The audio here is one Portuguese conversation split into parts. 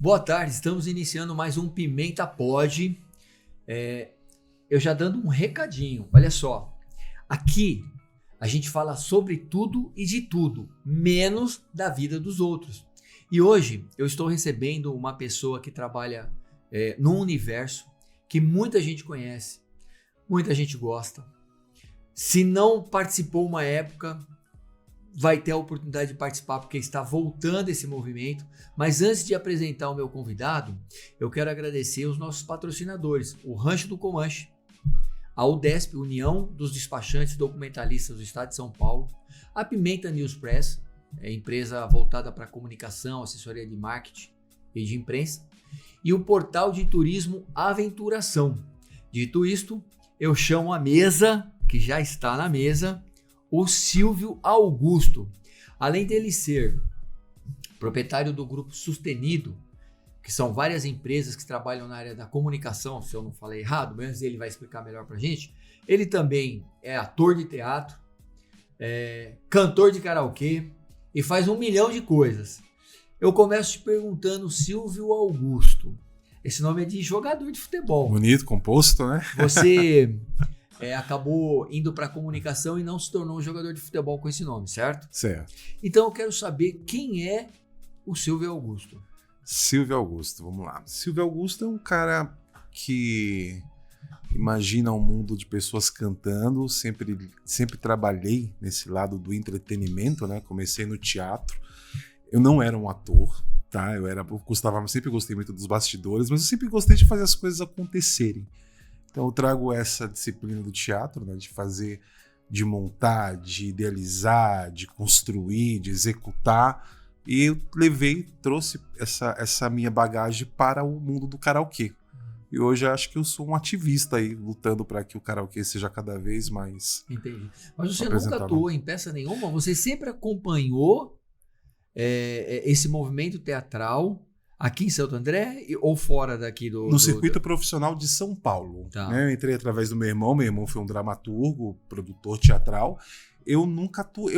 Boa tarde, estamos iniciando mais um Pimenta Pod. Eu já dando um recadinho, olha só. Aqui a gente fala sobre tudo e de tudo, menos da vida dos outros. E hoje eu estou recebendo uma pessoa que trabalha num universo que muita gente conhece, muita gente gosta. Se não participou uma época, vai ter a oportunidade de participar porque está voltando esse movimento. Mas antes de apresentar o meu convidado, eu quero agradecer os nossos patrocinadores, o Rancho do Comanche, a UDESP, União dos Despachantes Documentalistas do Estado de São Paulo, a Pimenta News Press, empresa voltada para comunicação, assessoria de marketing e de imprensa, e o portal de turismo Aventuração. Dito isto, eu chamo à mesa, que já está na mesa, o Silvio Augusto. Além dele ser proprietário do grupo Sustenido, que são várias empresas que trabalham na área da comunicação, se eu não falei errado, mas ele vai explicar melhor pra gente. Ele também é ator de teatro, cantor de karaokê e faz 1 milhão de coisas. Eu começo te perguntando, Silvio Augusto, esse nome é de jogador de futebol. Bonito, composto, né? Você acabou indo para comunicação e não se tornou um jogador de futebol com esse nome, certo? Certo. Então eu quero saber quem é o Silvio Augusto. Silvio Augusto, vamos lá. Silvio Augusto é um cara que imagina um mundo de pessoas cantando. Sempre trabalhei nesse lado do entretenimento, né? Comecei no teatro. Eu não era um ator, tá? Sempre gostei muito dos bastidores, mas eu sempre gostei de fazer as coisas acontecerem. Então eu trago essa disciplina do teatro, né, de fazer, de montar, de idealizar, de construir, de executar, e eu trouxe essa minha bagagem para o mundo do karaokê. E hoje eu acho que eu sou um ativista aí, lutando para que o karaokê seja cada vez mais... Entendi. Mas você nunca atuou em peça nenhuma? Você sempre acompanhou esse movimento teatral aqui em Santo André ou fora daqui no circuito profissional de São Paulo. Tá. Né? Eu entrei através do meu irmão foi um dramaturgo, produtor teatral. Eu nunca atuei,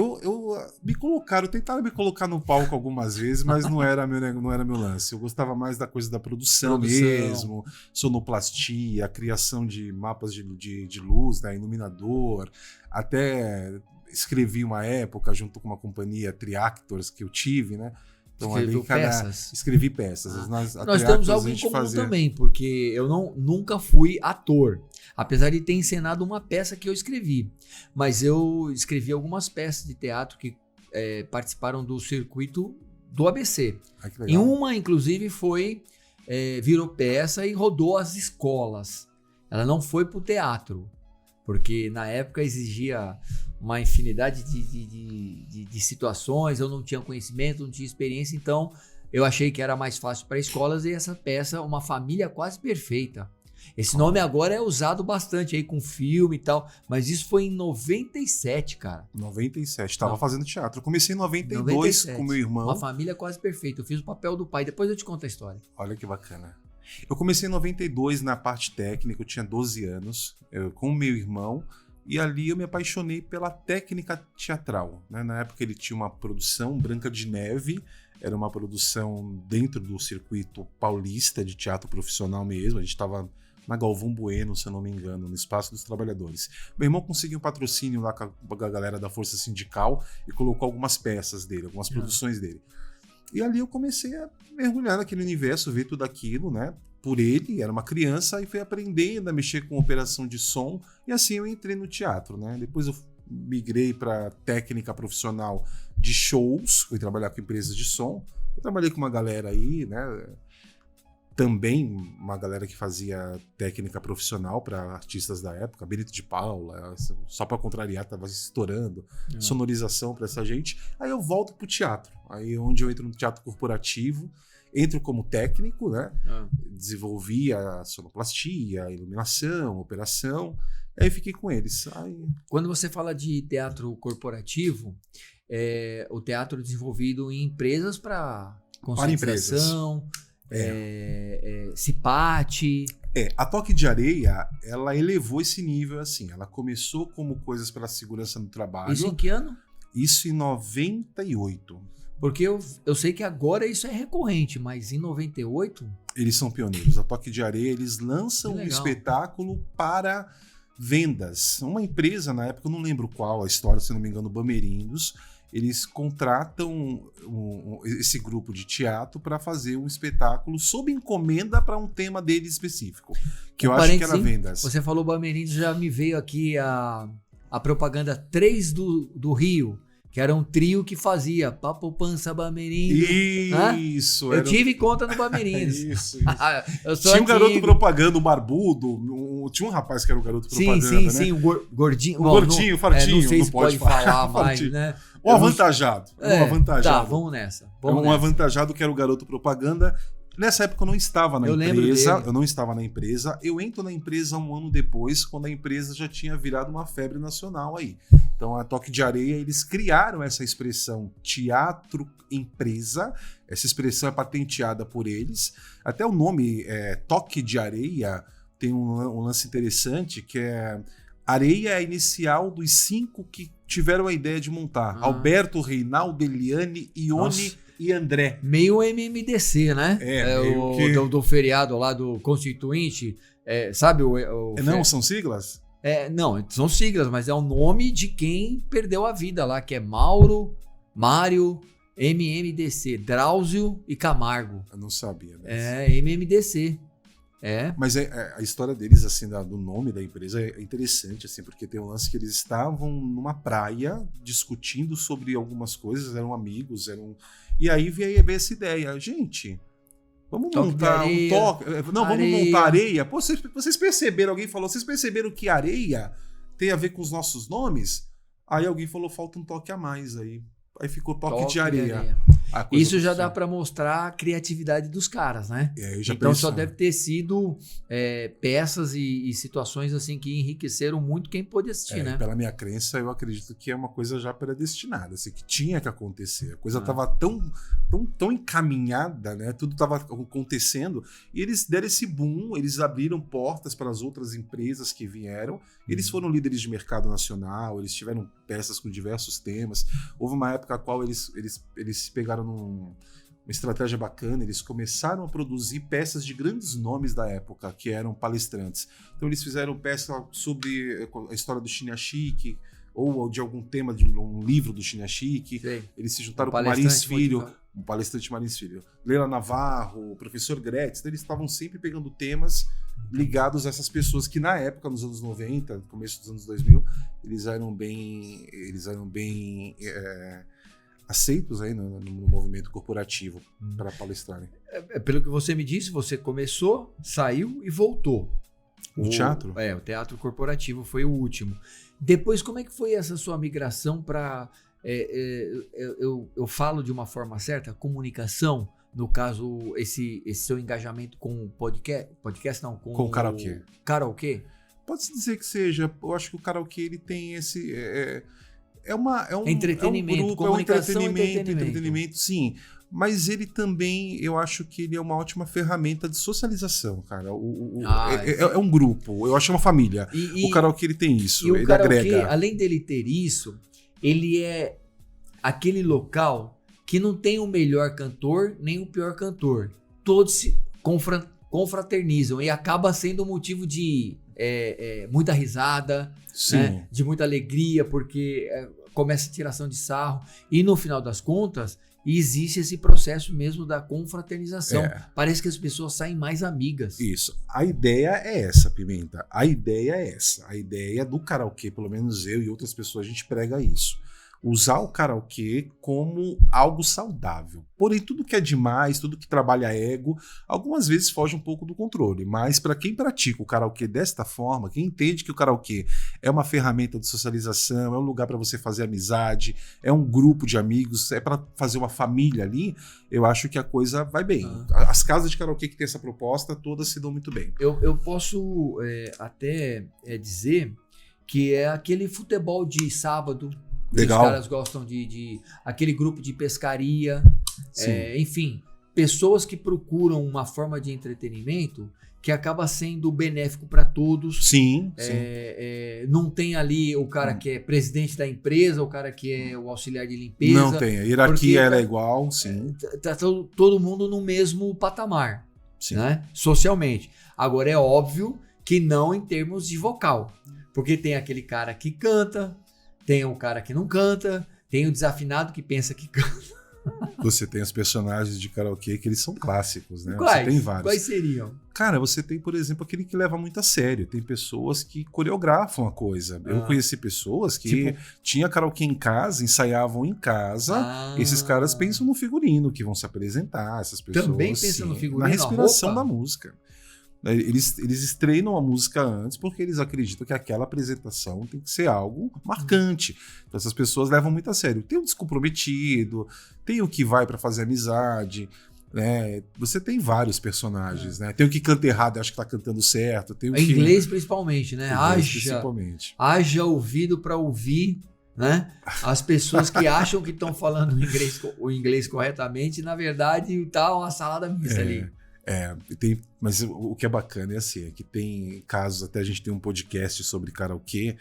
tentaram me colocar no palco algumas vezes, mas não era meu lance. Eu gostava mais da coisa da produção. Mesmo, sonoplastia, a criação de mapas de luz, né? Iluminador, até escrevi uma época junto com uma companhia Triactors que eu tive, né? Então, escrevi peças. Nós temos algo em comum também, porque eu nunca fui ator, apesar de ter encenado uma peça que eu escrevi. Mas eu escrevi algumas peças de teatro que participaram do circuito do ABC. Em uma, inclusive, virou peça e rodou as escolas. Ela não foi para o teatro, porque na época exigia uma infinidade de situações, eu não tinha conhecimento, não tinha experiência, então eu achei que era mais fácil para escolas e essa peça, Uma Família Quase Perfeita. Esse nome agora é usado bastante aí com filme e tal, mas isso foi em 97, cara. 97, estava fazendo teatro. Eu comecei em 92 com meu irmão. Uma Família Quase Perfeita, eu fiz o papel do pai, depois eu te conto a história. Olha que bacana. Eu comecei em 92 na parte técnica, eu tinha 12 anos, com o meu irmão. E ali eu me apaixonei pela técnica teatral. Né? Na época ele tinha uma produção, Branca de Neve, era uma produção dentro do circuito paulista de teatro profissional mesmo. A gente estava na Galvão Bueno, se eu não me engano, no Espaço dos Trabalhadores. Meu irmão conseguiu um patrocínio lá com a galera da Força Sindical e colocou algumas peças dele, algumas produções dele. E ali eu comecei a mergulhar naquele universo, ver tudo aquilo, né? Por ele, era uma criança, e fui aprendendo a mexer com operação de som, e assim eu entrei no teatro, né? Depois eu migrei para técnica profissional de shows, fui trabalhar com empresas de som, eu trabalhei com uma galera aí, né? Também uma galera que fazia técnica profissional para artistas da época, Benito de Paula, só para contrariar, estava estourando, sonorização para essa gente. Aí eu volto pro teatro, aí onde eu entro no teatro corporativo, entro como técnico, né? Desenvolvi a sonoplastia, a iluminação, operação, aí fiquei com eles. Quando você fala de teatro corporativo, o teatro desenvolvido em empresas para conscientização, Cipate. A Toque de Areia, ela elevou esse nível assim. Ela começou como coisas para a segurança no trabalho. Isso em que ano? Isso em 98. Porque eu sei que agora isso é recorrente, mas em 98... Eles são pioneiros. A Toque de Areia, eles lançam um espetáculo para vendas. Uma empresa, na época, eu não lembro qual a história, se não me engano, Bamerindos, eles contratam esse grupo de teatro para fazer um espetáculo sob encomenda para um tema dele específico, que eu acho que era vendas. Você falou Bamerindos, já me veio aqui a propaganda 3 do Rio, que era um trio que fazia Papo Pança Bamerindos. Isso. Eu tive conta no Bamerindos. Isso. Eu sou tinha um antigo. garoto propaganda, um barbudo. Tinha um rapaz que era o garoto propaganda, né? Sim, o gordinho. O gordinho, fartinho. Não sei se pode falar mais, né? Um avantajado. Tá, vamos nessa. Avantajado que era o garoto propaganda. Nessa época eu não estava na empresa. Eu não estava na empresa. Eu entro na empresa um ano depois, quando a empresa já tinha virado uma febre nacional aí. Então, a Toque de Areia, eles criaram essa expressão teatro empresa. Essa expressão é patenteada por eles. Até o nome Toque de Areia tem um lance interessante, que é Areia é a inicial dos 5 que tiveram a ideia de montar. Alberto, Reinaldo, Eliane, Ione e André. Meio MMDC, né? Do feriado lá do Constituinte. Sabe Não, são siglas? Não, são siglas, mas é o nome de quem perdeu a vida lá, que é Mauro, Mário, MMDC, Drauzio e Camargo. Eu não sabia. MMDC. Mas a história deles, assim, do nome da empresa é interessante, assim, porque tem um lance que eles estavam numa praia discutindo sobre algumas coisas, eram amigos, e aí veio essa ideia, gente... Vamos montar um toque. Não, vamos montar areia. Pô, vocês perceberam? Alguém falou, vocês perceberam que areia tem a ver com os nossos nomes? Aí alguém falou, falta um toque a mais aí. Aí ficou toque de areia. Isso já dá para mostrar a criatividade dos caras, né? Então só deve ter sido peças e situações assim que enriqueceram muito quem pôde assistir, né? Pela minha crença, eu acredito que é uma coisa já predestinada, assim, que tinha que acontecer. A coisa estava tão encaminhada, né? Tudo estava acontecendo e eles deram esse boom, eles abriram portas para as outras empresas que vieram. Eles foram líderes de mercado nacional, eles tiveram peças com diversos temas. Houve uma época a qual eles pegaram uma estratégia bacana, eles começaram a produzir peças de grandes nomes da época, que eram palestrantes. Então eles fizeram peça sobre a história do Chiniachique, ou de algum tema de um livro do Chiniachique. Eles se juntaram com Marins Filho, um palestrante Marins Filho, Leila Navarro, o professor Gretz. Então eles estavam sempre pegando temas ligados a essas pessoas que na época, nos anos 90, no começo dos anos 2000, eles eram bem aceitos aí no movimento corporativo para palestrarem. Pelo que você me disse, você começou, saiu e voltou. O teatro? O teatro corporativo foi o último. Depois, como é que foi essa sua migração para... eu falo de uma forma certa, comunicação, no caso, esse seu engajamento com o podcast não, com o karaokê. Karaokê? Pode-se dizer que seja. Eu acho que o karaokê ele tem esse... entretenimento, grupo, comunicação, entretenimento, sim. Mas ele também, eu acho que ele é uma ótima ferramenta de socialização, cara. É um grupo, eu acho uma família. O karaokê ele tem isso, e ele o karaokê, agrega. Além dele ter isso, ele é aquele local que não tem o melhor cantor nem o pior cantor. Todos se confraternizam e acaba sendo um motivo de muita risada, né? De muita alegria, porque começa a tiração de sarro. E no final das contas, existe esse processo mesmo da confraternização. Parece que as pessoas saem mais amigas. Isso. A ideia é essa, Pimenta. A ideia é essa. A ideia do karaokê, pelo menos eu e outras pessoas, a gente prega isso. Usar o karaokê como algo saudável. Porém, tudo que é demais, tudo que trabalha ego, algumas vezes foge um pouco do controle. Mas para quem pratica o karaokê desta forma, quem entende que o karaokê é uma ferramenta de socialização, é um lugar para você fazer amizade, é um grupo de amigos, é para fazer uma família ali, eu acho que a coisa vai bem. As casas de karaokê que tem essa proposta, todas se dão muito bem. Eu posso até dizer que é aquele futebol de sábado. Legal. Os caras gostam de aquele grupo de pescaria, enfim, pessoas que procuram uma forma de entretenimento que acaba sendo benéfico para todos. Sim, Não tem ali o cara que é presidente da empresa, o cara que é o auxiliar de limpeza. Não tem. A hierarquia ela é igual, sim. Tá todo mundo no mesmo patamar, Sim. né? Socialmente. Agora é óbvio que não em termos de vocal. Porque tem aquele cara que canta, tem o cara que não canta, tem o desafinado que pensa que canta. Você tem os personagens de karaokê que eles são clássicos, né? Quais? Você tem vários. Quais seriam? Cara, você tem, por exemplo, aquele que leva muito a sério. Tem pessoas que coreografam a coisa. Eu conheci pessoas que tinha karaokê em casa, ensaiavam em casa. Esses caras pensam no figurino que vão se apresentar. Essas pessoas também pensam no figurino, na respiração roupa? da música. Eles treinam a música antes porque eles acreditam que aquela apresentação tem que ser algo marcante. Então essas pessoas levam muito a sério. Tem o descomprometido, tem o que vai pra fazer amizade, né? Você tem vários personagens, né? Tem o que canta errado e acha que tá cantando certo. Tem o Em que... inglês principalmente, né? principalmente. Haja ouvido para ouvir, né? As pessoas que acham que estão falando o inglês corretamente, na verdade tá uma salada mista ali. Mas o que é bacana é assim, é que tem casos, até a gente tem um podcast sobre karaokê,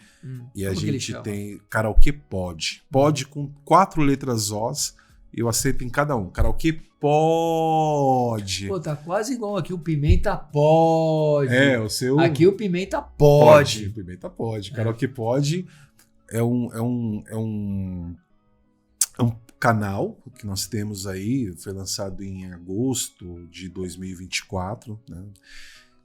e a gente tem karaokê pode. Pode com 4 letras Os, e eu acento em cada um. Karaokê pode. Pô, tá quase igual aqui, o Pimenta pode. O seu... Aqui o Pimenta pode. O Pimenta pode. Karaokê pode é um canal que nós temos aí, foi lançado em agosto de 2024, né?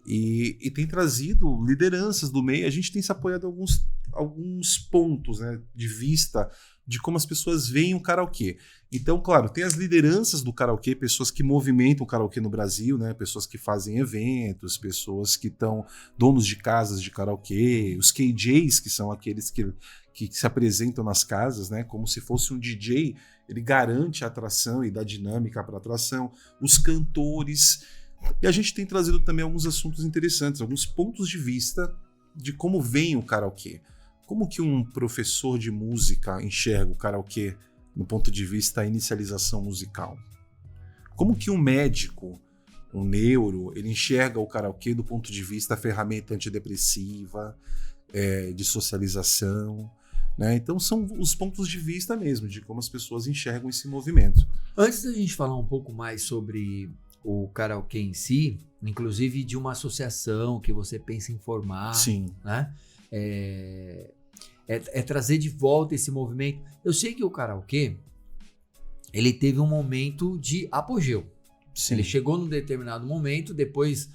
E tem trazido lideranças do meio. A gente tem se apoiado em alguns pontos, né, de vista de como as pessoas veem o karaokê. Então, claro, tem as lideranças do karaokê, pessoas que movimentam o karaokê no Brasil, né, pessoas que fazem eventos, pessoas que estão donos de casas de karaokê, os KJs, que são aqueles que se apresentam nas casas, né, como se fosse um DJ. Ele garante a atração e dá dinâmica para a atração, os cantores. E a gente tem trazido também alguns assuntos interessantes, alguns pontos de vista de como vem o karaokê. Como que um professor de música enxerga o karaokê no ponto de vista da inicialização musical? Como que um médico, um neuro, ele enxerga o karaokê do ponto de vista da ferramenta antidepressiva, de socialização, né? Então são os pontos de vista mesmo, de como as pessoas enxergam esse movimento. Antes da gente falar um pouco mais sobre o karaokê em si, inclusive de uma associação que você pensa em formar, Sim. Né? É trazer de volta esse movimento. Eu sei que o karaokê, ele teve um momento de apogeu. Sim. Ele chegou num determinado momento, depois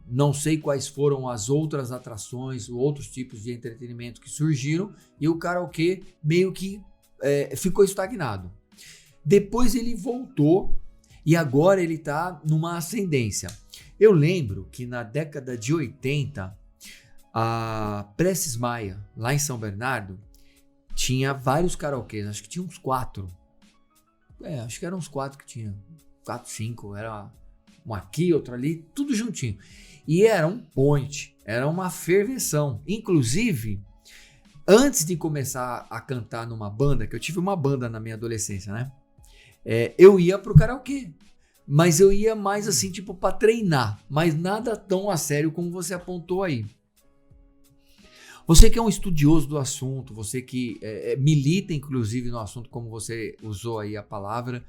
não sei quais foram as outras atrações, outros tipos de entretenimento que surgiram, e o karaokê meio que ficou estagnado. Depois ele voltou e agora ele está numa ascendência. Eu lembro que na década de 80, a Prestes Maia, lá em São Bernardo, tinha vários karaokês, acho que tinha uns 4. Acho que eram uns 4 que tinha. 4, 5, era um aqui, outro ali, tudo juntinho. E era um point, era uma ferveção. Inclusive, antes de começar a cantar numa banda, que eu tive uma banda na minha adolescência, né? Eu ia pro karaokê, mas eu ia mais assim, tipo, pra treinar, mas nada tão a sério como você apontou aí. Você que é um estudioso do assunto, você que milita inclusive no assunto, como você usou aí a palavra,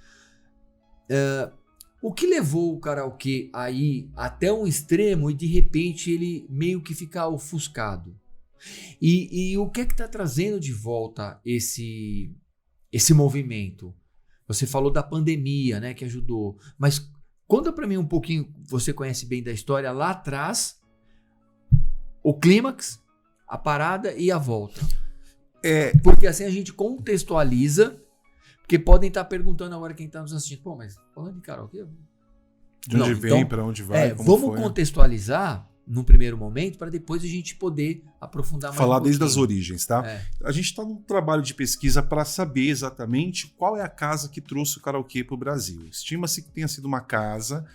o que levou o karaokê aí até um extremo e de repente ele meio que fica ofuscado? E o que é que tá trazendo de volta esse movimento? Você falou da pandemia, né, que ajudou, mas conta para mim um pouquinho, você conhece bem da história, lá atrás, o clímax, a parada e a volta. Porque assim a gente contextualiza, porque podem estar perguntando agora quem está nos assistindo, pô, mas falando de karaokê? De onde vem, para onde vai, como vamos foi, contextualizar num primeiro momento para depois a gente poder aprofundar mais falar um pouquinho. desde as origens, tá? A gente está num trabalho de pesquisa para saber exatamente qual é a casa que trouxe o karaokê para o Brasil. Estima-se que tenha sido uma casa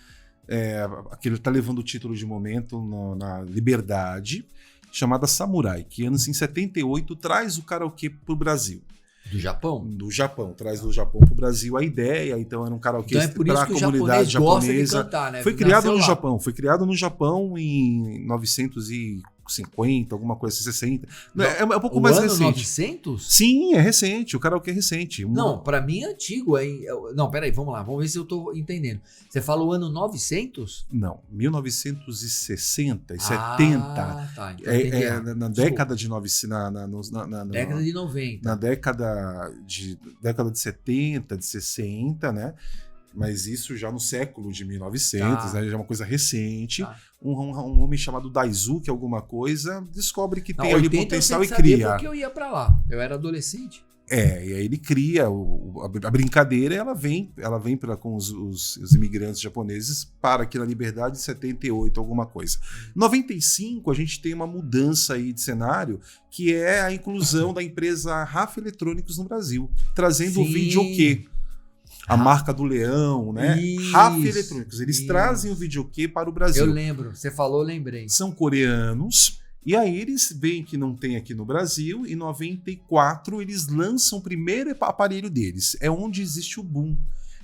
que ele está levando o título de momento na Liberdade, chamada Samurai, que anos em 78 traz o karaokê para o Brasil. Do Japão? Do Japão, traz do Japão pro Brasil a ideia, então era um karaokê Então é por isso para a que o comunidade japonês gosta de japonesa. cantar, né? Foi criado Nasceu no lá. Japão, foi criado no Japão em 950, alguma coisa assim, 60. É um pouco O mais ano recente. 900? Sim, é recente, o karaokê é recente. Não, pra mim é antigo. Não, peraí, vamos lá. Vamos ver se eu tô entendendo. Você fala o ano 900? Não, 1960 e 70. Tá. Então entendi errado. Na Desculpa. década de Década de 90. na década de 70, de 60, né? Mas isso já no século de 1900, Tá. né? Já é uma coisa recente. Tá. Um homem chamado Daisuke, alguma coisa, descobre que Não, tem ali 80 potencial eu e sei que sabia cria. porque eu ia pra lá. Eu era adolescente. E aí ele cria a brincadeira, ela vem com os imigrantes japoneses para aqui na Liberdade em 78, alguma coisa. Em 95, a gente tem uma mudança aí de cenário, que é a inclusão da empresa Rafa Eletrônicos no Brasil, trazendo o Sim. videokê. A marca do leão, né? Isso, Rafa Eletrônicos. Eles isso. trazem o videokê para o Brasil. Eu lembro. Você falou, eu lembrei. São coreanos. E aí eles veem que não tem aqui no Brasil. Em 94 eles lançam o primeiro aparelho deles. É onde existe o boom.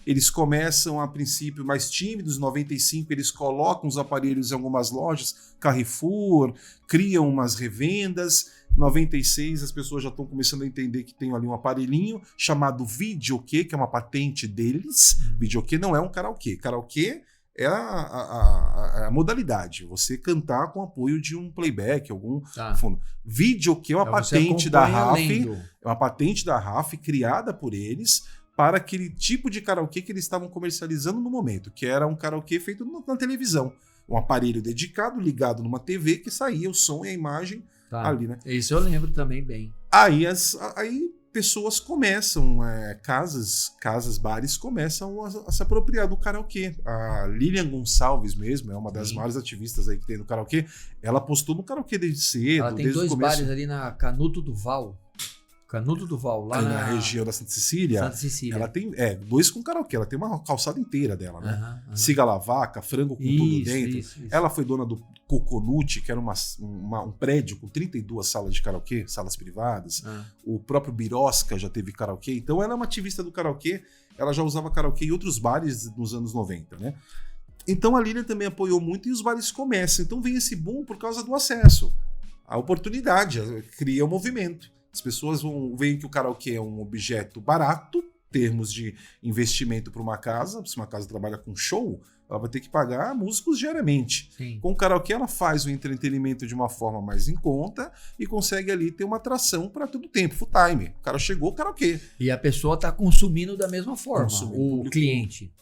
Eles começam a princípio mais tímidos. Em 95 eles colocam os aparelhos em algumas lojas, Carrefour, criam umas revendas. Em 96 as pessoas já estão começando a entender que tem ali um aparelhinho chamado videokê, que é uma patente deles. Videokê não é um karaokê. Karaokê é a modalidade, você cantar com apoio de um playback, algum fundo. Videokê é uma patente da RAF, é uma patente da RAF criada por eles para aquele tipo de karaokê que eles estavam comercializando no momento, que era um karaokê feito na televisão. Um aparelho dedicado, ligado numa TV, que saía o som e a imagem ali, né? Isso eu lembro também bem. Aí pessoas começam, casas, bares começam a se apropriar do karaokê. A Lilian Gonçalves mesmo, é uma das maiores ativistas aí que tem no karaokê. Ela postou no karaokê desde cedo. Ela tem desde dois o começo. bares ali na Canuto do Val. Lá na região da Santa Cecília. Ela tem dois com karaokê. Ela tem uma calçada inteira dela, né? Siga La Vaca, frango com tudo dentro. Isso. Ela foi dona do Coconut, que era um prédio com 32 salas de karaokê, salas privadas. O próprio Birosca já teve karaokê. Então ela é uma ativista do karaokê. Ela já usava karaokê em outros bares nos anos 90, né? Então a Lilian também apoiou muito e os bares começam. Então vem esse boom por causa do acesso. A oportunidade, cria um movimento. As pessoas veem que o karaokê é um objeto barato, em termos de investimento para uma casa. Se uma casa trabalha com show, ela vai ter que pagar músicos diariamente. Sim. Com o karaokê, ela faz o entretenimento de uma forma mais em conta e consegue ali ter uma atração para todo tempo, full time. O cara chegou, karaokê. E a pessoa está consumindo da mesma forma, o cliente.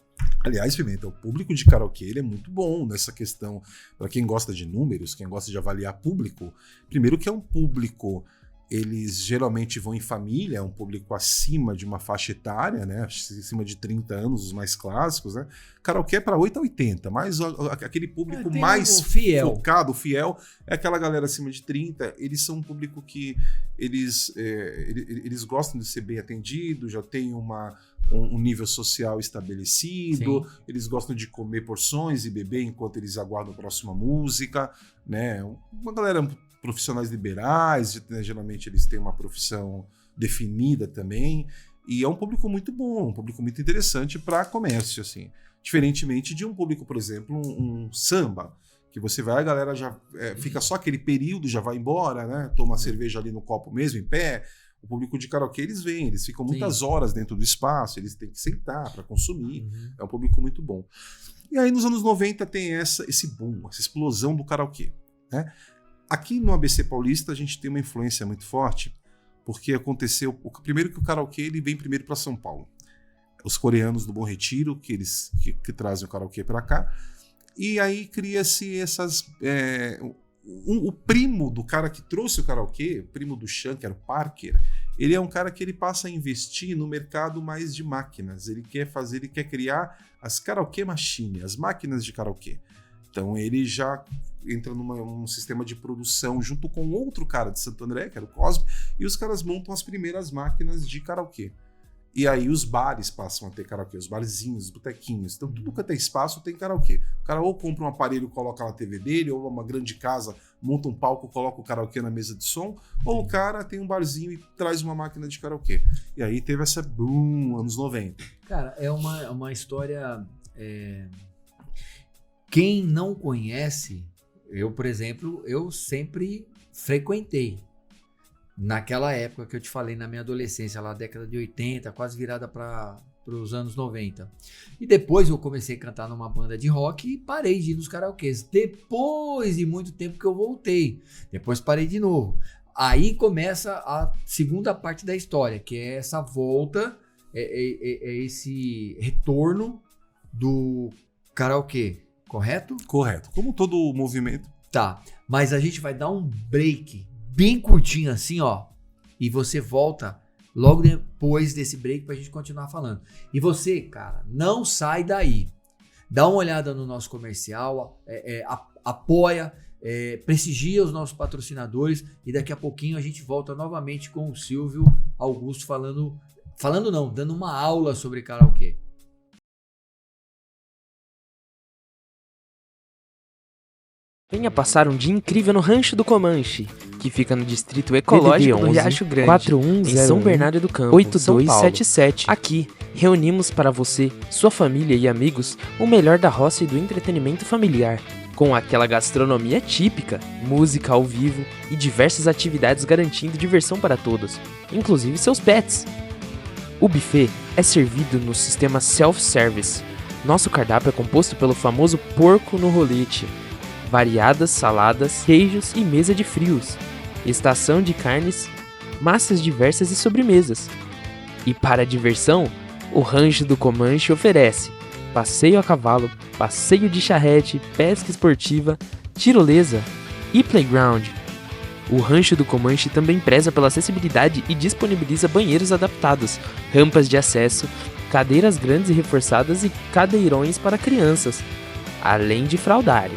Aliás, Pimenta, o público de karaokê ele é muito bom nessa questão. Para quem gosta de números, quem gosta de avaliar público, primeiro que é um público... Eles geralmente vão em família, é um público acima de uma faixa etária, né? Acima de 30 anos, os mais clássicos, né? Karaokê é para 8 a 80, mas aquele público mais focado, fiel, é aquela galera acima de 30. Eles são um público que eles gostam de ser bem atendido, já tem um nível social estabelecido, sim. Eles gostam de comer porções e beber enquanto eles aguardam a próxima música, né? Uma galera... profissionais liberais, né, geralmente eles têm uma profissão definida também, e é um público muito bom, um público muito interessante para comércio, assim. Diferentemente de um público, por exemplo, um samba, que você vai, a galera já fica só aquele período, já vai embora, né? Toma cerveja ali no copo mesmo, em pé. O público de karaokê, eles vêm, eles ficam muitas horas dentro do espaço, eles têm que sentar para consumir. É um público muito bom. E aí, nos anos 90, tem esse boom, essa explosão do karaokê, né? Aqui no ABC Paulista a gente tem uma influência muito forte, porque aconteceu... Primeiro que o karaokê ele vem primeiro para São Paulo. Os coreanos do Bom Retiro, que trazem o karaokê para cá. E aí cria-se essas... o primo do cara que trouxe o karaokê, o primo do Chan, que era o Parker, ele é um cara que ele passa a investir no mercado mais de máquinas. Ele quer criar as karaokê machine, as máquinas de karaokê. Então ele já entra num sistema de produção junto com outro cara de Santo André, que era o Cosme, e os caras montam as primeiras máquinas de karaokê. E aí os bares passam a ter karaokê, os barzinhos, os botequinhos. Então tudo que tem espaço tem karaokê. O cara ou compra um aparelho e coloca na TV dele, ou uma grande casa, monta um palco, coloca o karaokê na mesa de som, ou o cara tem um barzinho e traz uma máquina de karaokê. E aí teve essa boom, anos 90. Cara, é uma história... Quem não conhece, eu, por exemplo, eu sempre frequentei. Naquela época que eu te falei, na minha adolescência, lá década de 80, quase virada para os anos 90. E depois eu comecei a cantar numa banda de rock e parei de ir nos karaokês. Depois de muito tempo que eu voltei. Depois parei de novo. Aí começa a segunda parte da história, que é essa volta, esse retorno do karaokê, correto? Correto. Como todo movimento. Tá, mas a gente vai dar um break bem curtinho assim, ó, e você volta logo depois desse break pra gente continuar falando. E você, cara, não sai daí. Dá uma olhada no nosso comercial, apoia, prestigia os nossos patrocinadores e daqui a pouquinho a gente volta novamente com o Silvio Augusto dando uma aula sobre karaokê. Venha passar um dia incrível no Rancho do Comanche, que fica no Distrito Ecológico do Riacho Grande, 4101, em São Bernardo do Campo, 8277. Aqui, reunimos para você, sua família e amigos, o melhor da roça e do entretenimento familiar, com aquela gastronomia típica, música ao vivo e diversas atividades garantindo diversão para todos, inclusive seus pets. O buffet é servido no sistema self-service. Nosso cardápio é composto pelo famoso porco no rolete, variadas saladas, queijos e mesa de frios, estação de carnes, massas diversas e sobremesas. E para a diversão, o Rancho do Comanche oferece passeio a cavalo, passeio de charrete, pesca esportiva, tirolesa e playground. O Rancho do Comanche também preza pela acessibilidade e disponibiliza banheiros adaptados, rampas de acesso, cadeiras grandes e reforçadas e cadeirões para crianças, além de fraldário.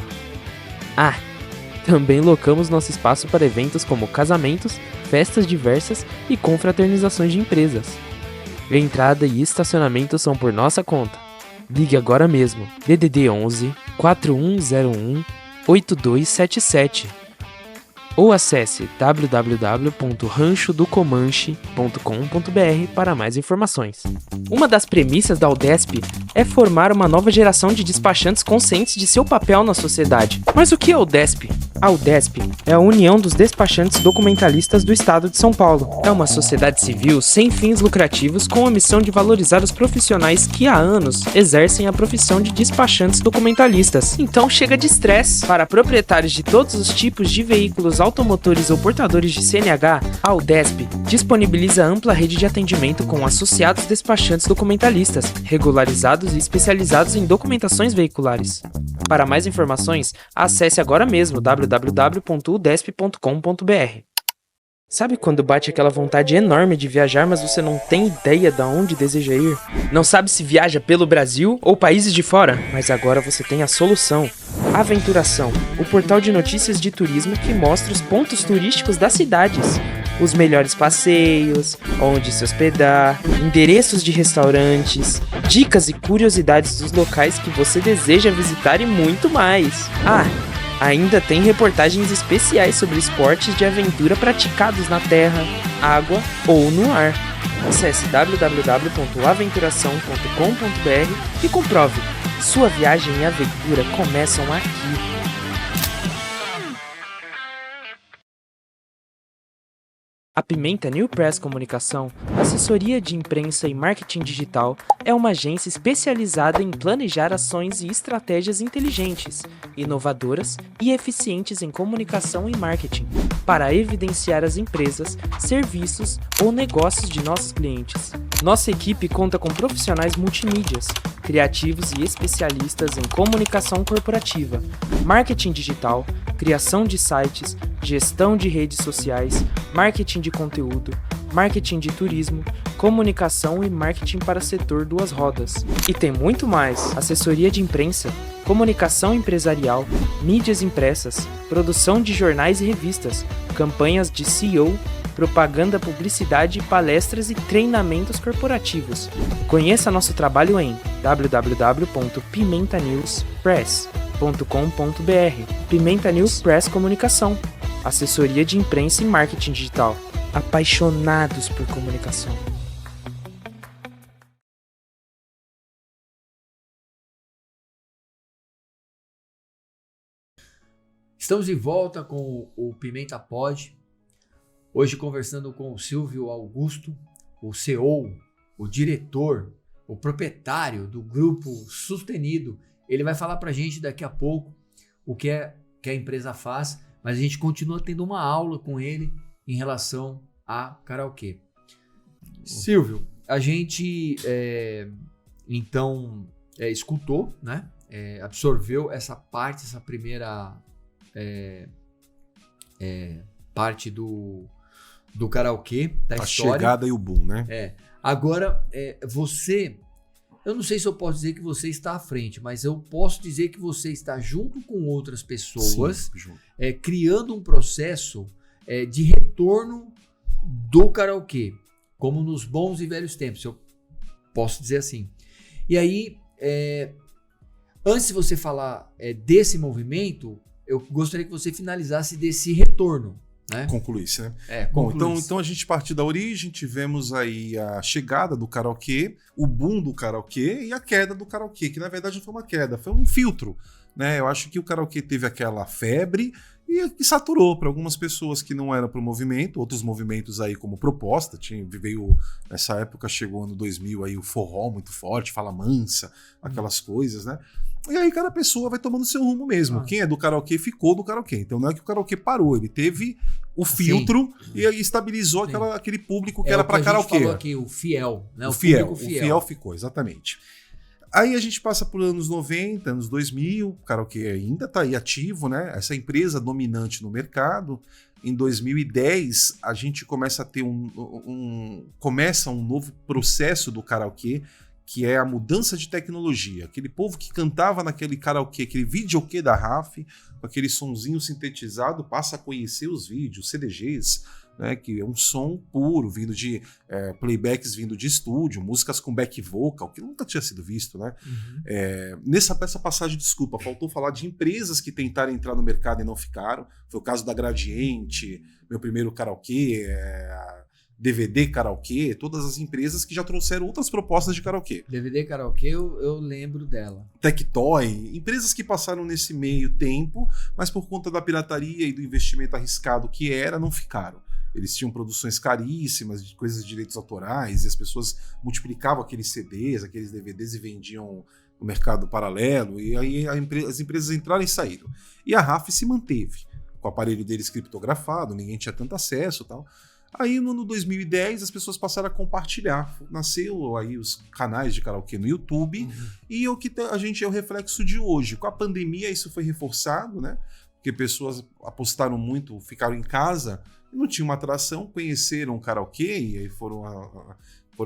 Também locamos nosso espaço para eventos como casamentos, festas diversas e confraternizações de empresas. Entrada e estacionamento são por nossa conta. Ligue agora mesmo, DDD 11 4101 8277 ou acesse www.ranchodocomanche.com.br para mais informações. Uma das premissas da UDESP é formar uma nova geração de despachantes conscientes de seu papel na sociedade. Mas o que é a UDESP? A UDESP é a União dos Despachantes Documentalistas do Estado de São Paulo. É uma sociedade civil sem fins lucrativos com a missão de valorizar os profissionais que há anos exercem a profissão de despachantes documentalistas. Então chega de estresse. Para proprietários de todos os tipos de veículos automotores ou portadores de CNH, a UDESP disponibiliza ampla rede de atendimento com associados despachantes documentalistas, regularizados e especializados em documentações veiculares. Para mais informações, acesse agora mesmo www.udesp.com.br. Sabe quando bate aquela vontade enorme de viajar, mas você não tem ideia de onde deseja ir? Não sabe se viaja pelo Brasil ou países de fora? Mas agora você tem a solução. Aventuração, o portal de notícias de turismo que mostra os pontos turísticos das cidades, os melhores passeios, onde se hospedar, endereços de restaurantes, dicas e curiosidades dos locais que você deseja visitar e muito mais. Ainda tem reportagens especiais sobre esportes de aventura praticados na terra, água ou no ar. Acesse www.aventuração.com.br e comprove. Sua viagem e aventura começam aqui. A Pimenta New Press Comunicação, assessoria de imprensa e marketing digital, é uma agência especializada em planejar ações e estratégias inteligentes, inovadoras e eficientes em comunicação e marketing, para evidenciar as empresas, serviços ou negócios de nossos clientes. Nossa equipe conta com profissionais multimídias, criativos e especialistas em comunicação corporativa, marketing digital, criação de sites, gestão de redes sociais, marketing de conteúdo, marketing de turismo, comunicação e marketing para setor duas rodas. E tem muito mais: assessoria de imprensa, comunicação empresarial, mídias impressas, produção de jornais e revistas, campanhas de SEO, propaganda, publicidade, palestras e treinamentos corporativos. Conheça nosso trabalho em www.pimentanewspress.com.br. Pimenta News Press Comunicação, assessoria de imprensa e marketing digital. Apaixonados por comunicação. Estamos de volta com o Pimenta Pod. Hoje conversando com o Silvio Augusto, o CEO, o diretor, o proprietário do grupo Sustenido. Ele vai falar pra gente daqui a pouco o que a empresa faz, mas a gente continua tendo uma aula com ele em relação a karaokê. Silvio, a gente escutou, né? Absorveu essa parte, essa primeira parte do karaokê, da história. A chegada e o boom, né? Agora, você... Eu não sei se eu posso dizer que você está à frente, mas eu posso dizer que você está junto com outras pessoas, Sim, criando um processo de retorno do karaokê, como nos bons e velhos tempos, eu posso dizer assim. E aí, antes de você falar desse movimento, eu gostaria que você finalizasse desse retorno, né? Concluísse, né? Bom, então a gente partiu da origem, tivemos aí a chegada do karaokê, o boom do karaokê e a queda do karaokê, que na verdade não foi uma queda, foi um filtro, né? Eu acho que o karaokê teve aquela febre e saturou para algumas pessoas que não eram para o movimento, outros movimentos aí como proposta, veio, nessa época chegou ano 2000 aí o forró muito forte, Fala Mansa, aquelas coisas, né? E aí cada pessoa vai tomando seu rumo mesmo. Quem é do karaokê ficou do karaokê. Então não é que o karaokê parou, ele teve o filtro e aí estabilizou aquele público que era para karaokê. A gente falou aqui, o fiel, né? O fiel ficou, exatamente. Aí a gente passa por anos 90, anos 2000, o karaokê ainda está aí ativo, né? Essa empresa dominante no mercado. Em 2010, a gente começa a ter começa um novo processo do karaokê, que é a mudança de tecnologia. Aquele povo que cantava naquele karaokê, aquele videokê da RAF, com aquele sonzinho sintetizado, passa a conhecer os vídeos, CDGs, né, que é um som puro, vindo de playbacks vindo de estúdio, músicas com back vocal, que nunca tinha sido visto, né? Uhum. Nessa passagem, desculpa, faltou falar de empresas que tentaram entrar no mercado e não ficaram. Foi o caso da Gradiente, meu primeiro karaokê, DVD Karaokê, todas as empresas que já trouxeram outras propostas de karaokê. DVD Karaokê, eu lembro dela. Tectoy, empresas que passaram nesse meio tempo, mas por conta da pirataria e do investimento arriscado que era, não ficaram. Eles tinham produções caríssimas, de coisas de direitos autorais, e as pessoas multiplicavam aqueles CDs, aqueles DVDs e vendiam no mercado paralelo, e aí as empresas entraram e saíram. E a RAF se manteve, com o aparelho deles criptografado, ninguém tinha tanto acesso e tal. Aí no ano 2010 as pessoas passaram a compartilhar, nasceu aí os canais de karaokê no YouTube, e o que a gente é o reflexo de hoje. Com a pandemia isso foi reforçado, né? Porque pessoas apostaram muito, ficaram em casa, não tinha uma atração, conheceram o karaokê e aí foram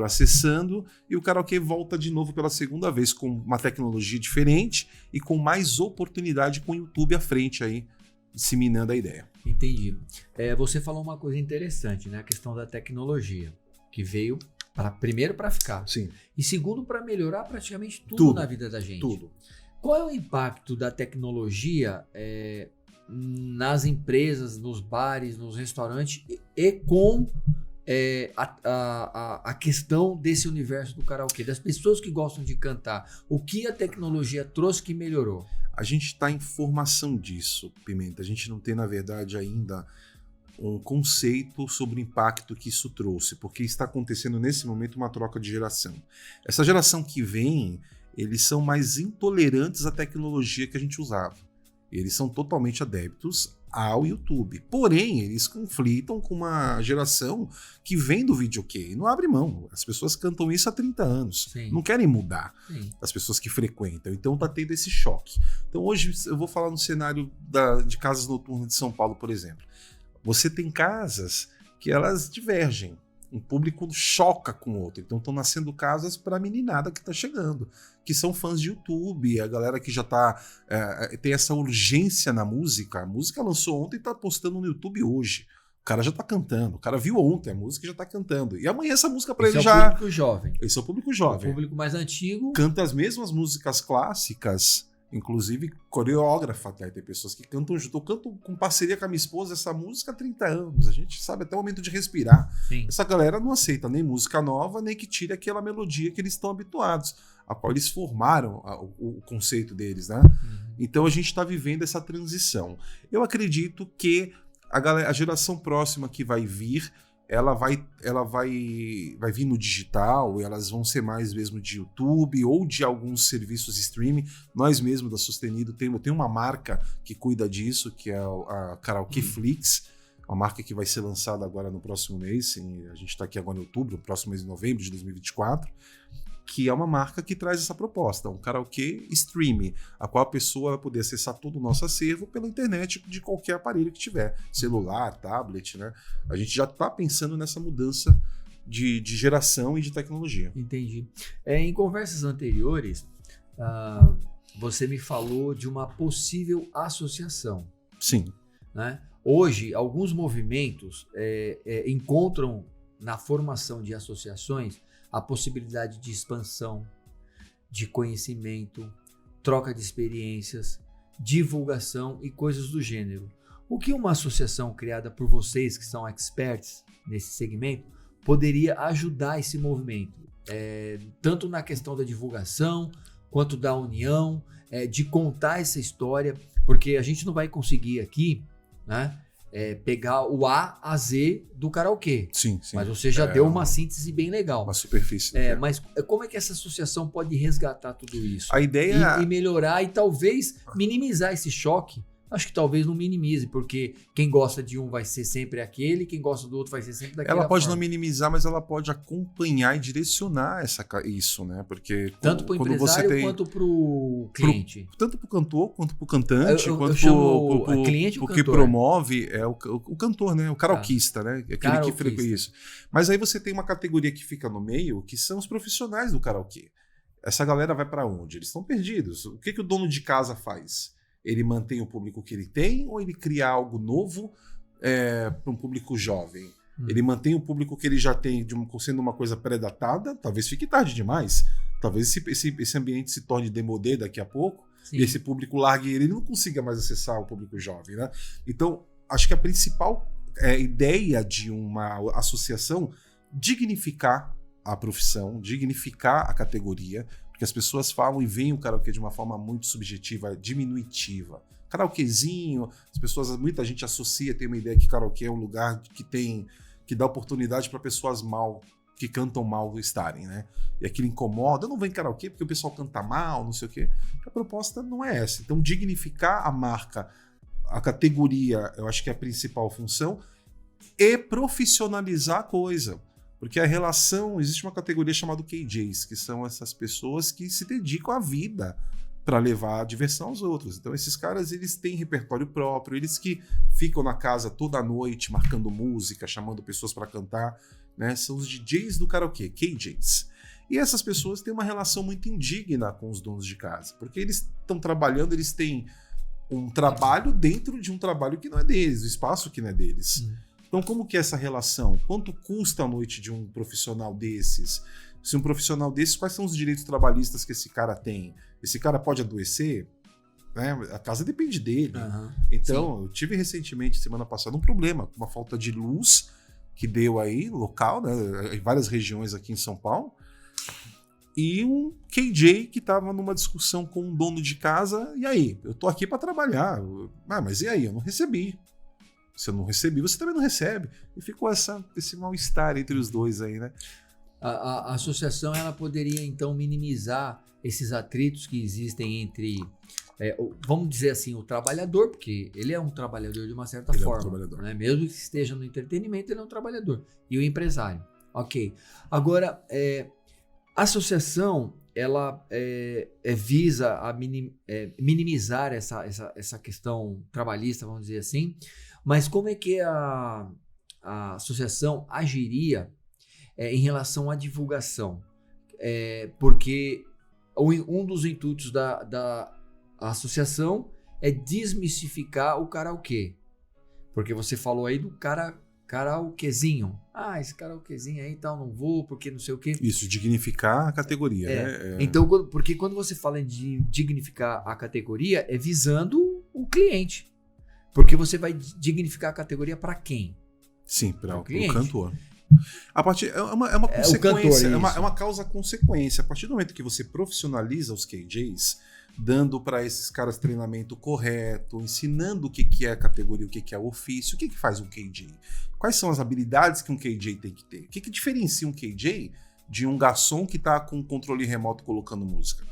acessando, e o karaokê volta de novo pela segunda vez com uma tecnologia diferente e com mais oportunidade com o YouTube à frente aí, disseminando a ideia. Entendi. Você falou uma coisa interessante, né? A questão da tecnologia, que veio primeiro para ficar. Sim. E segundo, para melhorar praticamente tudo na vida da gente. Tudo. Qual é o impacto da tecnologia nas empresas, nos bares, nos restaurantes e com a questão desse universo do karaokê, das pessoas que gostam de cantar? O que a tecnologia trouxe que melhorou? A gente está em formação disso, Pimenta. A gente não tem, na verdade, ainda um conceito sobre o impacto que isso trouxe, porque está acontecendo nesse momento uma troca de geração. Essa geração que vem, eles são mais intolerantes à tecnologia que a gente usava. Eles são totalmente adeptos ao YouTube. Porém, eles conflitam com uma geração que vem do videokê e não abre mão. As pessoas cantam isso há 30 anos. Sim. Não querem mudar. Sim. As pessoas que frequentam. Então tá tendo esse choque. Então hoje eu vou falar no cenário de casas noturnas de São Paulo, por exemplo. Você tem casas que elas divergem. Um público choca com o outro. Então estão nascendo casas para a meninada que está chegando, que são fãs de YouTube, a galera que já tem essa urgência na música. A música lançou ontem e está postando no YouTube hoje. O cara já tá cantando. O cara viu ontem a música e já tá cantando. E amanhã essa música pra Esse ele é o já... público jovem. Esse é o público O jovem. público mais antigo. Canta as mesmas músicas clássicas, inclusive coreógrafa até. Tem pessoas que cantam junto. Eu canto com parceria com a minha esposa essa música há 30 anos. A gente sabe até o momento de respirar. Sim. Essa galera não aceita nem música nova, nem que tire aquela melodia que eles estão habituados, a qual eles formaram o conceito deles, né? Então a gente está vivendo essa transição. Eu acredito que a geração próxima que vai vir, ela vai vir no digital, elas vão ser mais mesmo de YouTube ou de alguns serviços streaming. Nós mesmo da Sustenido tem uma marca que cuida disso, que é a Karaokê Flix, uma marca que vai ser lançada agora no próximo mês, a gente está aqui agora em outubro, no próximo mês de novembro de 2024, que é uma marca que traz essa proposta, um karaokê streaming, a qual a pessoa vai poder acessar todo o nosso acervo pela internet de qualquer aparelho que tiver, celular, tablet, né? A gente já está pensando nessa mudança de geração e de tecnologia. Entendi. Em conversas anteriores, você me falou de uma possível associação. Sim. Né? Hoje, alguns movimentos encontram na formação de associações a possibilidade de expansão, de conhecimento, troca de experiências, divulgação e coisas do gênero. O que uma associação criada por vocês, que são experts nesse segmento, poderia ajudar esse movimento? Tanto na questão da divulgação, quanto da união, de contar essa história, porque a gente não vai conseguir aqui, né, pegar o A a Z do karaokê. Sim, sim. Mas você já deu uma síntese bem legal. Uma superfície. Mas como é que essa associação pode resgatar tudo isso? A ideia E melhorar e talvez minimizar esse choque. Acho que talvez não minimize, porque quem gosta de um vai ser sempre aquele, quem gosta do outro vai ser sempre daquele. Ela pode não minimizar, mas ela pode acompanhar e direcionar isso, né? Porque tanto para o empresário quanto para o cliente. Tanto para o cantor, quanto para o cantante, quanto para o cliente, o que promove o cantor, né? O karaokista, né? Aquele que frequenta isso. Mas aí você tem uma categoria que fica no meio, que são os profissionais do karaokê. Essa galera vai para onde? Eles estão perdidos. O que o dono de casa faz? Ele mantém o público que ele tem ou ele cria algo novo para um público jovem? Ele mantém o público que ele já tem sendo uma coisa pré-datada? Talvez fique tarde demais. Talvez esse ambiente se torne demodé daqui a pouco. Sim. E esse público largue ele não consiga mais acessar o público jovem, né? Então, acho que a principal ideia de uma associação dignificar a profissão, dignificar a categoria, porque as pessoas falam e veem o karaokê de uma forma muito subjetiva, diminutiva. Karaokezinho, muita gente associa, tem uma ideia que karaokê é um lugar que dá oportunidade para pessoas que cantam mal estarem, né? E aquilo incomoda, eu não vou em karaokê porque o pessoal canta mal, não sei o quê. A proposta não é essa. Então, dignificar a marca, a categoria, eu acho que é a principal função, e profissionalizar a coisa. Porque existe uma categoria chamada KJs, que são essas pessoas que se dedicam à vida para levar a diversão aos outros. Então esses caras, eles têm repertório próprio, eles que ficam na casa toda noite marcando música, chamando pessoas para cantar, né? São os DJs do karaokê, KJs. E essas pessoas têm uma relação muito indigna com os donos de casa, porque eles estão trabalhando, eles têm um trabalho dentro de um trabalho que não é deles, o espaço que não é deles. Então, como que é essa relação? Quanto custa a noite de um profissional desses? Se um profissional desses, quais são os direitos trabalhistas que esse cara tem? Esse cara pode adoecer? Né? A casa depende dele. Então, sim. Eu tive recentemente, semana passada, um problema com uma falta de luz que deu aí, local, né? Em várias regiões aqui em São Paulo. E um KJ que estava numa discussão com um dono de casa. E aí? Eu tô aqui para trabalhar. Mas e aí? Eu não recebi. Se eu não recebi, você também não recebe. E ficou esse mal-estar entre os dois aí, né? A associação, ela poderia, então, minimizar esses atritos que existem entre, vamos dizer assim, o trabalhador, porque ele é um trabalhador de uma certa forma. Né? Mesmo que esteja no entretenimento, ele é um trabalhador. E o empresário. Ok. Agora, a associação, ela visa minimizar essa questão trabalhista, vamos dizer assim. Mas como é que a associação agiria em relação à divulgação? Porque um dos intuitos da associação é desmistificar o karaokê. Porque você falou aí do cara karaokezinho. Esse karaokezinho aí tal, não vou, porque não sei o quê. Isso, dignificar a categoria, né? Então, porque quando você fala de dignificar a categoria, é visando o cliente. Porque você vai dignificar a categoria para quem? Sim, para o cliente. cantor. A partir, é uma consequência, cantor, é uma causa-consequência. A partir do momento que você profissionaliza os KJs, dando para esses caras treinamento correto, ensinando o que é a categoria, o que é o ofício, o que faz um KJ? Quais são as habilidades que um KJ tem que ter? O que diferencia um KJ de um garçom que está com um controle remoto colocando música?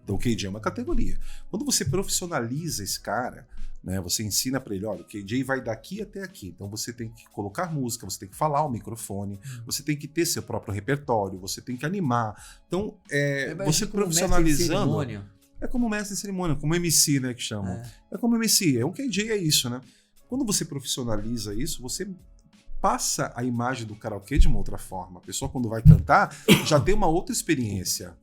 Então o KJ é uma categoria. Quando você profissionaliza esse cara, né, você ensina para ele, olha, o KJ vai daqui até aqui, então você tem que colocar música, você tem que falar ao microfone, você tem que ter seu próprio repertório, você tem que animar. Então, você profissionalizando... É como mestre de cerimônia, como MC, né, que chamam. É como MC, um KJ é isso, né? Quando você profissionaliza isso, você passa a imagem do karaokê de uma outra forma. A pessoa, quando vai cantar, já tem uma outra experiência.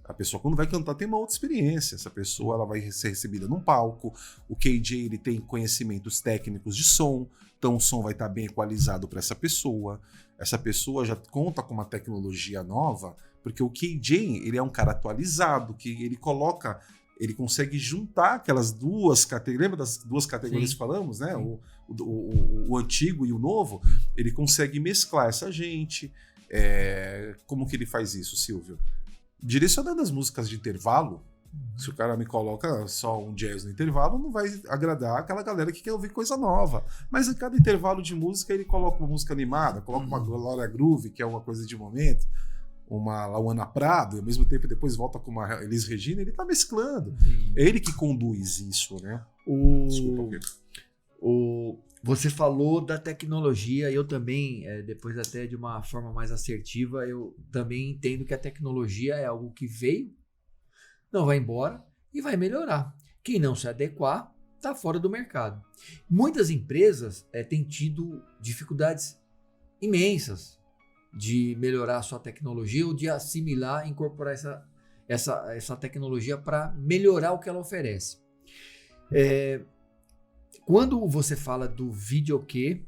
A pessoa, quando vai cantar, tem uma outra experiência. Essa pessoa ela vai ser recebida num palco. O KJ ele tem conhecimentos técnicos de som, então o som vai estar bem equalizado para essa pessoa. Essa pessoa já conta com uma tecnologia nova, porque o KJ ele é um cara atualizado, que ele consegue juntar aquelas duas categorias. Lembra das duas categorias que falamos, né? O antigo e o novo. Ele consegue mesclar essa gente. Como que ele faz isso, Silvio? Direcionando as músicas de intervalo. Se o cara me coloca só um jazz no intervalo, não vai agradar aquela galera que quer ouvir coisa nova. Mas em cada intervalo de música ele coloca uma música animada, coloca uma Glória Groove, que é uma coisa de momento, uma Lauana Prado, e ao mesmo tempo depois volta com uma Elis Regina, ele tá mesclando. É ele que conduz isso, né? Desculpa, você falou da tecnologia, eu também, depois até de uma forma mais assertiva, eu também entendo que a tecnologia é algo que veio, não vai embora e vai melhorar. Quem não se adequar, está fora do mercado. Muitas empresas têm tido dificuldades imensas de melhorar a sua tecnologia ou de assimilar, incorporar essa tecnologia para melhorar o que ela oferece. Quando você fala do videokê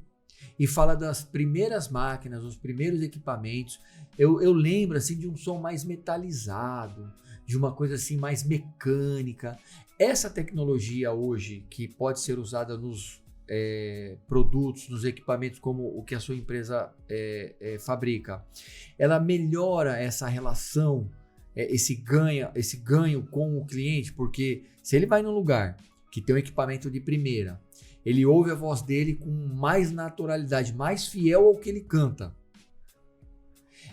e fala das primeiras máquinas, os primeiros equipamentos, eu lembro assim, de um som mais metalizado, de uma coisa assim mais mecânica. Essa tecnologia hoje, que pode ser usada nos produtos, nos equipamentos como o que a sua empresa fabrica, ela melhora essa relação, esse ganho com o cliente, porque se ele vai num lugar que tem um equipamento de primeira, ele ouve a voz dele com mais naturalidade, mais fiel ao que ele canta.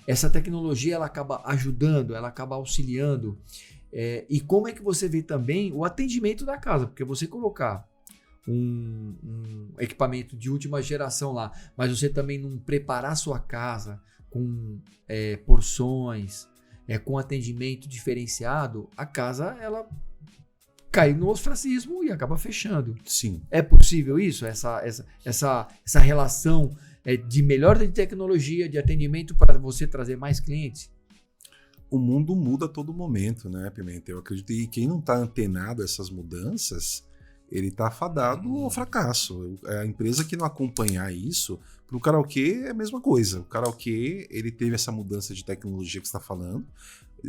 Essa tecnologia ela acaba ajudando, ela acaba auxiliando. E como é que você vê também o atendimento da casa? Porque você colocar um equipamento de última geração lá, mas você também não preparar sua casa com porções, com atendimento diferenciado, a casa ela cai no ostracismo e acaba fechando. Sim. É possível isso? Essa relação de melhora de tecnologia, de atendimento para você trazer mais clientes? O mundo muda a todo momento, né, Pimenta? Eu acredito que quem não está antenado a essas mudanças, ele está fadado ao fracasso. A empresa que não acompanhar isso, para o karaokê é a mesma coisa. O karaokê, ele teve essa mudança de tecnologia que você está falando.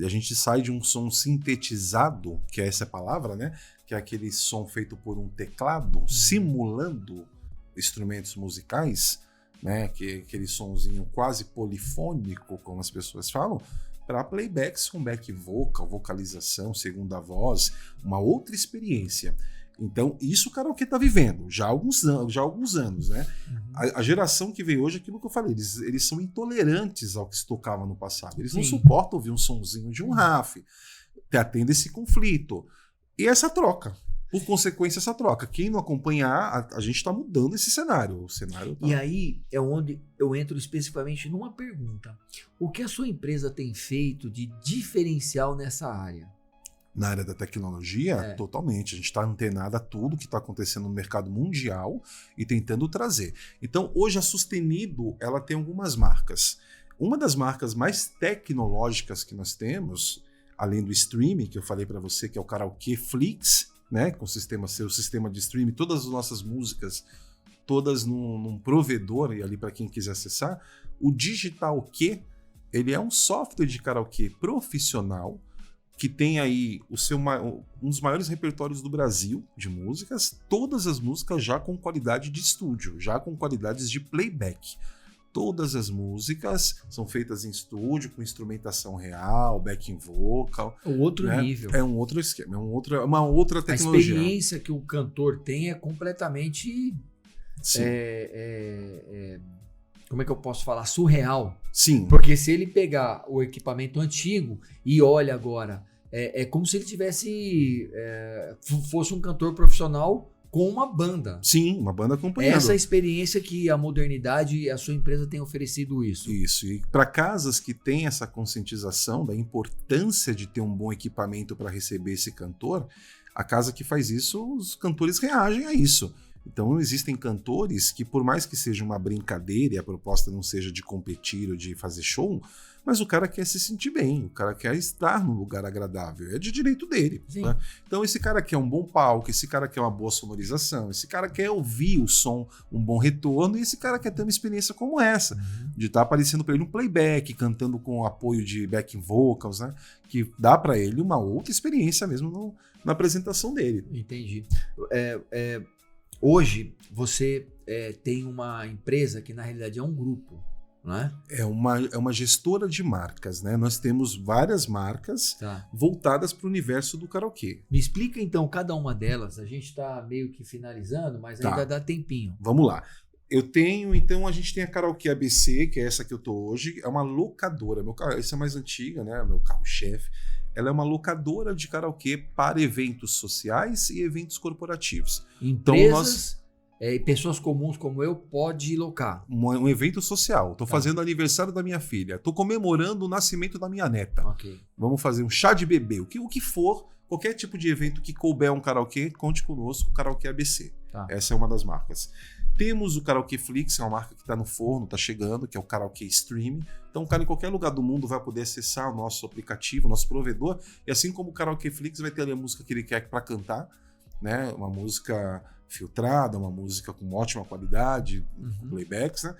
A gente sai de um som sintetizado, que é essa palavra, né? Que é aquele som feito por um teclado, simulando instrumentos musicais, né? Que é aquele sonzinho quase polifônico, como as pessoas falam, para playbacks com back vocal, vocalização, segunda voz, uma outra experiência. Então, isso o karaokê tá vivendo já há alguns anos, né? A geração que veio hoje, aquilo que eu falei, eles são intolerantes ao que se tocava no passado. Eles não suportam ouvir um sonzinho de um RAF. Atende esse conflito. E essa troca. Por consequência, essa troca. Quem não acompanhar, a gente está mudando esse cenário. O cenário tá... E aí é onde eu entro especificamente numa pergunta. O que a sua empresa tem feito de diferencial nessa área? Na área da tecnologia, totalmente. A gente está antenado a tudo que está acontecendo no mercado mundial e tentando trazer. Então, hoje a Sustenido, ela tem algumas marcas. Uma das marcas mais tecnológicas que nós temos, além do streaming, que eu falei para você, que é o Karaokê Flix, né? Com seu sistema de streaming, todas as nossas músicas todas num provedor, e ali para quem quiser acessar. O Digital-Q, ele é um software de karaokê profissional que tem aí um dos maiores repertórios do Brasil de músicas, todas as músicas já com qualidade de estúdio, já com qualidades de playback. Todas as músicas são feitas em estúdio, com instrumentação real, backing vocal. Outro nível. É um outro esquema, uma outra tecnologia. A experiência que o cantor tem é completamente... como é que eu posso falar? Surreal. Sim. Porque se ele pegar o equipamento antigo e olha agora, é como se ele fosse um cantor profissional com uma banda. Sim, uma banda acompanhando. Essa experiência que a modernidade e a sua empresa tem oferecido isso. Isso, e para casas que têm essa conscientização da importância de ter um bom equipamento para receber esse cantor, a casa que faz isso, os cantores reagem a isso. Então existem cantores que, por mais que seja uma brincadeira e a proposta não seja de competir ou de fazer show, mas o cara quer se sentir bem, o cara quer estar num lugar agradável, é de direito dele. Né? Então esse cara quer um bom palco, esse cara quer uma boa sonorização, esse cara quer ouvir o som, um bom retorno, e esse cara quer ter uma experiência como essa, de estar aparecendo para ele um playback, cantando com apoio de backing vocals, né? Que dá para ele uma outra experiência mesmo na apresentação dele. Entendi. Hoje você tem uma empresa que na realidade é um grupo, né? É uma gestora de marcas, né? Nós temos várias marcas voltadas para o universo do karaokê. Me explica então cada uma delas. A gente está meio que finalizando, mas ainda dá tempinho. Vamos lá. A gente tem a Karaokê ABC, que é essa que eu tô hoje, é uma locadora. Essa é mais antiga, né? Meu carro-chefe. Ela é uma locadora de karaokê para eventos sociais e eventos corporativos. Empresas e pessoas comuns como eu pode locar. Um evento social. Estou fazendo aniversário da minha filha. Estou comemorando o nascimento da minha neta. Okay. Vamos fazer um chá de bebê. O que for, qualquer tipo de evento que couber um karaokê, conte conosco, Karaokê ABC. Essa é uma das marcas. Temos o Karaokê Flix, é uma marca que está no forno, está chegando, que é o Karaokê Stream. Então o cara em qualquer lugar do mundo vai poder acessar o nosso aplicativo, o nosso provedor, e assim como o Karaokê Flix vai ter ali a música que ele quer para cantar, né? Uma música filtrada, uma música com ótima qualidade, playbacks, né?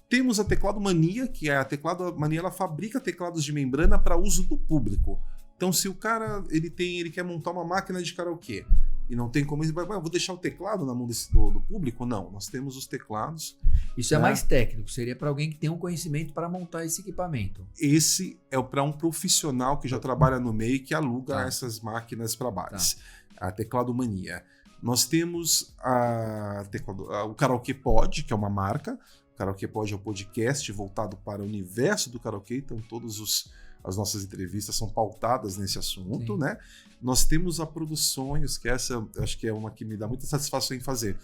Temos a Teclado Mania, que a Teclado Mania ela fabrica teclados de membrana para uso do público. Então se o cara ele quer montar uma máquina de karaokê, e não tem como ele vai, vou deixar o teclado na mão do público? Não, nós temos os teclados. Isso é mais técnico, seria para alguém que tem um conhecimento para montar esse equipamento. Esse é para um profissional que já trabalha no meio e que aluga essas máquinas para bares. A Teclado Mania. Nós temos o Karaokê Pod, que é uma marca. O Karaokê Pod é um podcast voltado para o universo do karaokê, então as nossas entrevistas são pautadas nesse assunto, né? Nós temos a Produções, que essa acho que é uma que me dá muita satisfação em fazer.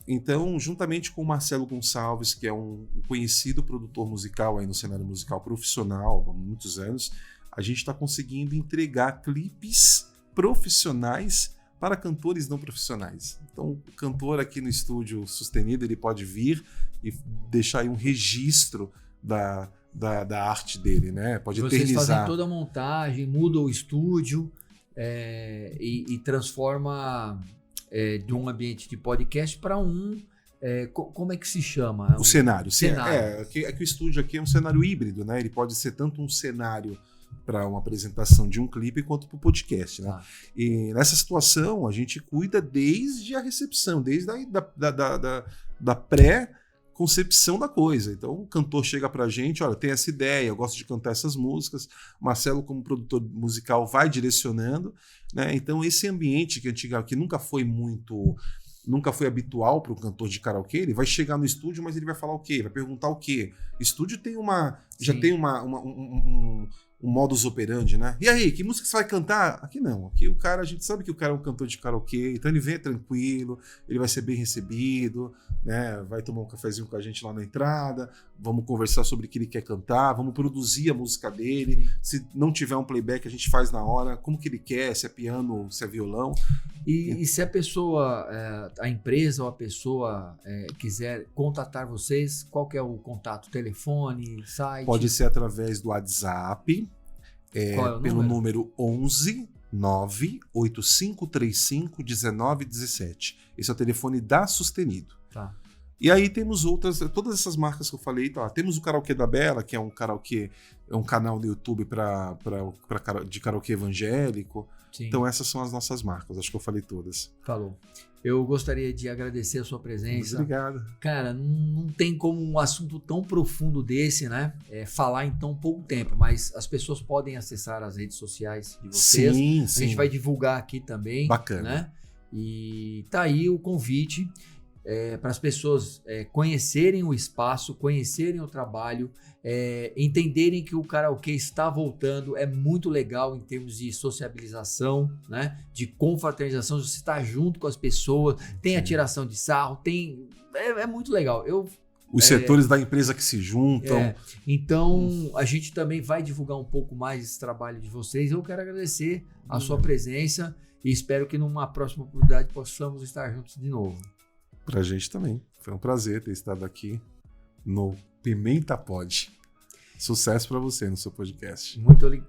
Então, juntamente com o Marcelo Gonçalves, que é um conhecido produtor musical aí no cenário musical profissional há muitos anos, a gente está conseguindo entregar clipes profissionais para cantores não profissionais. Então, o cantor aqui no estúdio Sustenido, ele pode vir e deixar aí um registro da arte dele, né? Pode eternizar. Vocês fazem toda a montagem, muda o estúdio e transforma de um ambiente de podcast para como é que se chama? O cenário. É que o estúdio aqui é um cenário híbrido, né? Ele pode ser tanto um cenário para uma apresentação de um clipe quanto para o podcast, né? E nessa situação a gente cuida desde a recepção, desde da pré-concepção da coisa. Então o cantor chega pra gente, olha, tem essa ideia, eu gosto de cantar essas músicas, Marcelo como produtor musical vai direcionando, né? Então esse ambiente que nunca foi habitual para o cantor de karaokê, ele vai chegar no estúdio, mas ele vai falar o quê? Vai perguntar o quê? Estúdio tem já tem um modus operandi, né? E aí, que música você vai cantar? Aqui não. Aqui a gente sabe que o cara é um cantor de karaokê, então ele vem tranquilo, ele vai ser bem recebido, né? Vai tomar um cafezinho com a gente lá na entrada, vamos conversar sobre o que ele quer cantar, vamos produzir a música dele. Sim. Se não tiver um playback, a gente faz na hora, como que ele quer, se é piano, se é violão. E se a pessoa, a empresa ou a pessoa quiser contatar vocês, qual que é o contato? Telefone, site? Pode ser através do WhatsApp, pelo número 11 98535 1917. Esse é o telefone da Sustenido. Tá. E aí temos todas essas marcas que eu falei, tá? Temos o Karaokê da Bela, que é um karaokê, é um canal do YouTube de karaokê evangélico. Sim. Então essas são as nossas marcas, acho que eu falei todas. Falou. Eu gostaria de agradecer a sua presença. Obrigado. Cara, não tem como um assunto tão profundo desse, né? Falar em tão pouco tempo, mas as pessoas podem acessar as redes sociais de vocês. Sim, A gente vai divulgar aqui também. Bacana. Né? E tá aí o convite para as pessoas conhecerem o espaço, conhecerem o trabalho, entenderem que o karaokê está voltando. É muito legal em termos de sociabilização, né? De confraternização, você está junto com as pessoas, tem a tiração de sarro, é muito legal. Os setores da empresa que se juntam. Então, a gente também vai divulgar um pouco mais esse trabalho de vocês. Eu quero agradecer a sua presença e espero que numa próxima oportunidade possamos estar juntos de novo. Pra gente também. Foi um prazer ter estado aqui no Pimenta Pod. Sucesso para você no seu podcast.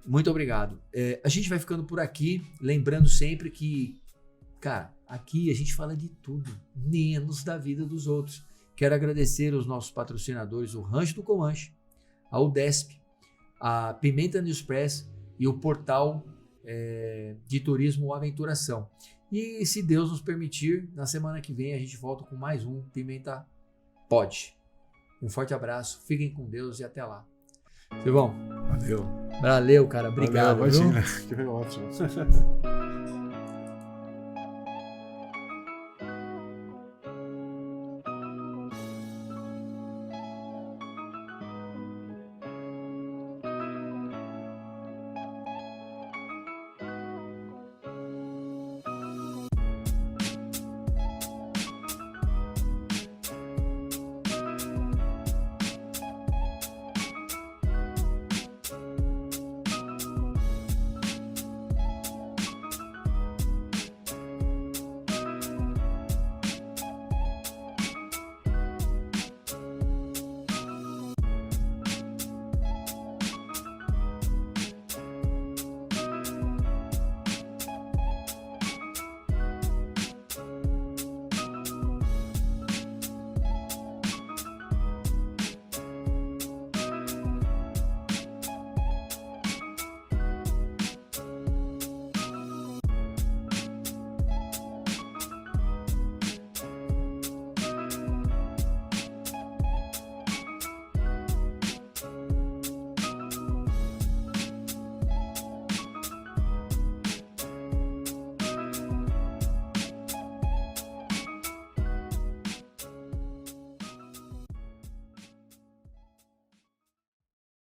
Muito obrigado. A gente vai ficando por aqui, lembrando sempre que, cara, aqui a gente fala de tudo, menos da vida dos outros. Quero agradecer os nossos patrocinadores, o Rancho do Comanche, a UDESP, a Pimenta News Press e o portal de turismo Aventuração. E se Deus nos permitir, na semana que vem a gente volta com mais um Pimenta Pod. Um forte abraço, fiquem com Deus e até lá. Silvão. Valeu. Valeu, cara. Obrigado. Valeu, imagina. Que foi ótimo.